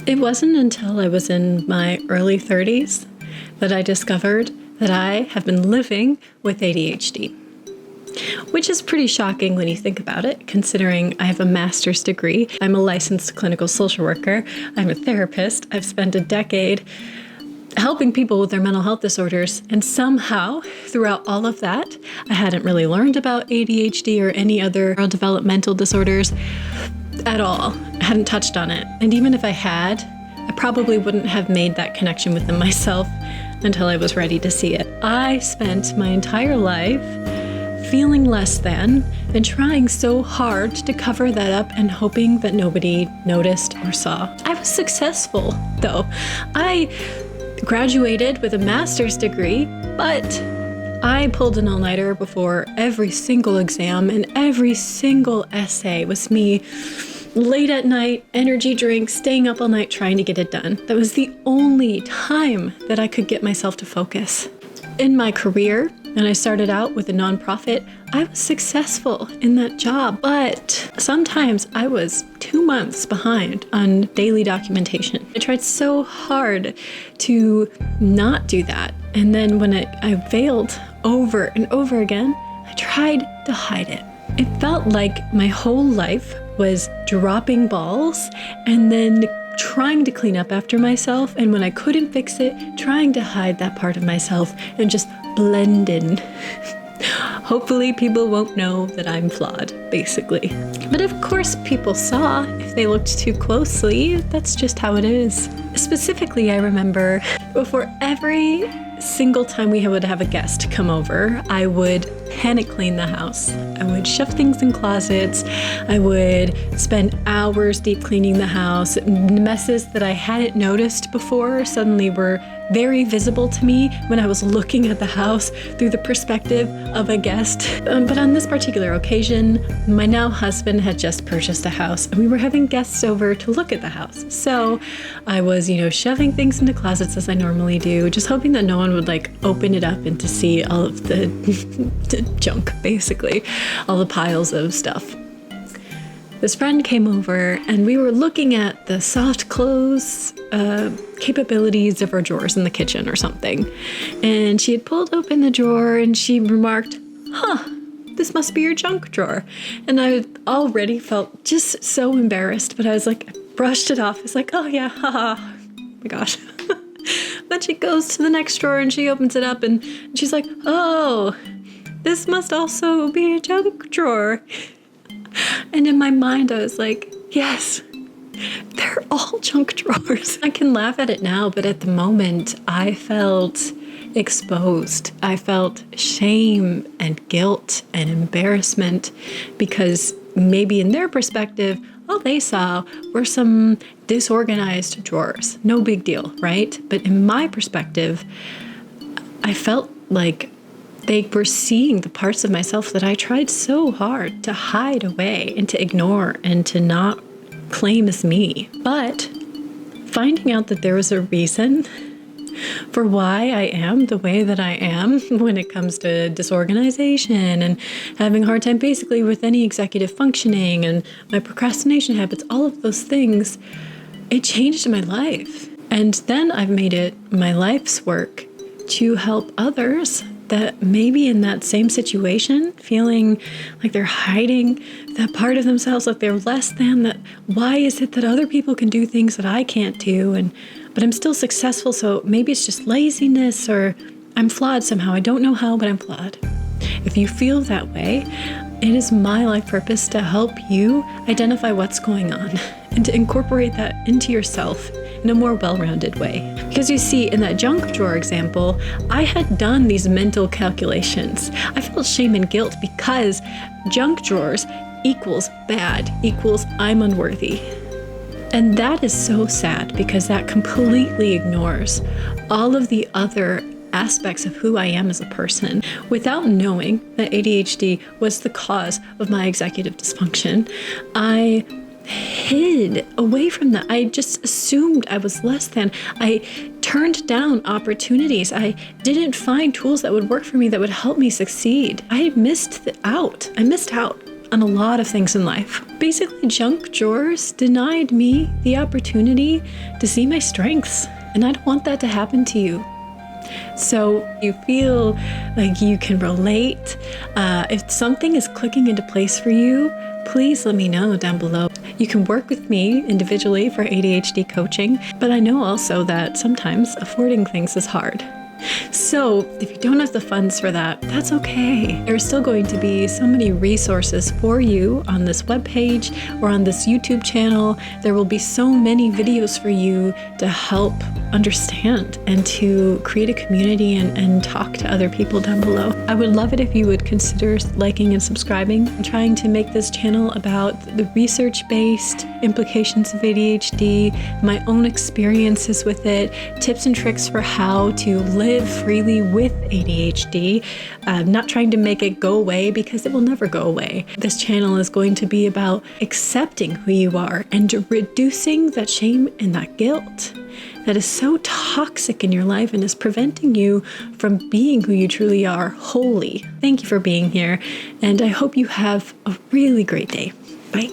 It wasn't until I was in my early 30s that I discovered that I have been living with ADHD, which is pretty shocking when you think about it, considering I have a master's degree. I'm a licensed clinical social worker. I'm a therapist. I've spent a decade helping people with their mental health disorders. And somehow, throughout all of that, I hadn't really learned about ADHD or any other neurodevelopmental disorders at all. I hadn't touched on it. And even if I had, I probably wouldn't have made that connection within myself until I was ready to see it. I spent my entire life feeling less than and trying so hard to cover that up and hoping that nobody noticed or saw. I was successful, though. I graduated with a master's degree, but I pulled an all-nighter before every single exam, and every single essay was me late at night, energy drinks, staying up all night trying to get it done. That was the only time that I could get myself to focus. In my career, and I started out with a nonprofit, I was successful in that job, but sometimes I was 2 months behind on daily documentation. I tried so hard to not do that. And then when I failed over and over again, I tried to hide it. It felt like my whole life was dropping balls and then trying to clean up after myself, and when I couldn't fix it, trying to hide that part of myself and just blend in. Hopefully people won't know that I'm flawed, basically. But of course people saw if they looked too closely. That's just how it is. Specifically, I remember before every single time we would have a guest come over, I would panic clean the house. I would shove things in closets. I would spend hours deep cleaning the house. Messes that I hadn't noticed before suddenly were very visible to me when I was looking at the house through the perspective of a guest. But on this particular occasion, my now husband had just purchased a house and we were having guests over to look at the house. So I was, shoving things into closets as I normally do, just hoping that no one would open it up and to see all of the junk, basically, all the piles of stuff. This friend came over and we were looking at the soft close capabilities of her drawers in the kitchen or something. And she had pulled open the drawer and she remarked, this must be your junk drawer. And I already felt just so embarrassed, but I brushed it off. It's oh yeah, haha, oh my gosh. Then she goes to the next drawer and she opens it up and she's like, oh, this must also be a junk drawer. And in my mind, I was like, yes, they're all junk drawers. I can laugh at it now, but at the moment, I felt exposed. I felt shame and guilt and embarrassment because maybe in their perspective, all they saw were some disorganized drawers. No big deal, right? But in my perspective, I felt like they were seeing the parts of myself that I tried so hard to hide away and to ignore and to not claim as me. But finding out that there was a reason for why I am the way that I am when it comes to disorganization and having a hard time basically with any executive functioning and my procrastination habits, all of those things, it changed my life. And then I've made it my life's work to help others that maybe in that same situation, feeling like they're hiding that part of themselves, like they're less than, that why is it that other people can do things that I can't do, but I'm still successful, so maybe it's just laziness or I'm flawed somehow. I don't know how, but I'm flawed. If you feel that way, it is my life purpose to help you identify what's going on and to incorporate that into yourself in a more well-rounded way. Because you see, in that junk drawer example, I had done these mental calculations. I felt shame and guilt because junk drawers equals bad, equals I'm unworthy. And that is so sad because that completely ignores all of the other aspects of who I am as a person. Without knowing that ADHD was the cause of my executive dysfunction, I hid away from that. I just assumed I was less than. I turned down opportunities. I didn't find tools that would work for me that would help me succeed. I missed out. I missed out on a lot of things in life. Basically, junk drawers denied me the opportunity to see my strengths, and I don't want that to happen to you. So you feel like you can relate. If something is clicking into place for you, please let me know down below. You can work with me individually for ADHD coaching, but I know also that sometimes affording things is hard. So if you don't have the funds for that, that's okay. There's still going to be so many resources for you on this webpage or on this YouTube channel. There will be so many videos for you to help understand and to create a community and talk to other people down below. I would love it if you would consider liking and subscribing. I'm trying to make this channel about the research-based implications of ADHD, my own experiences with it, tips and tricks for how to live freely with ADHD. I'm not trying to make it go away because it will never go away. This channel is going to be about accepting who you are and reducing that shame and that guilt that is so toxic in your life and is preventing you from being who you truly are wholly. Thank you for being here, and I hope you have a really great day. Bye.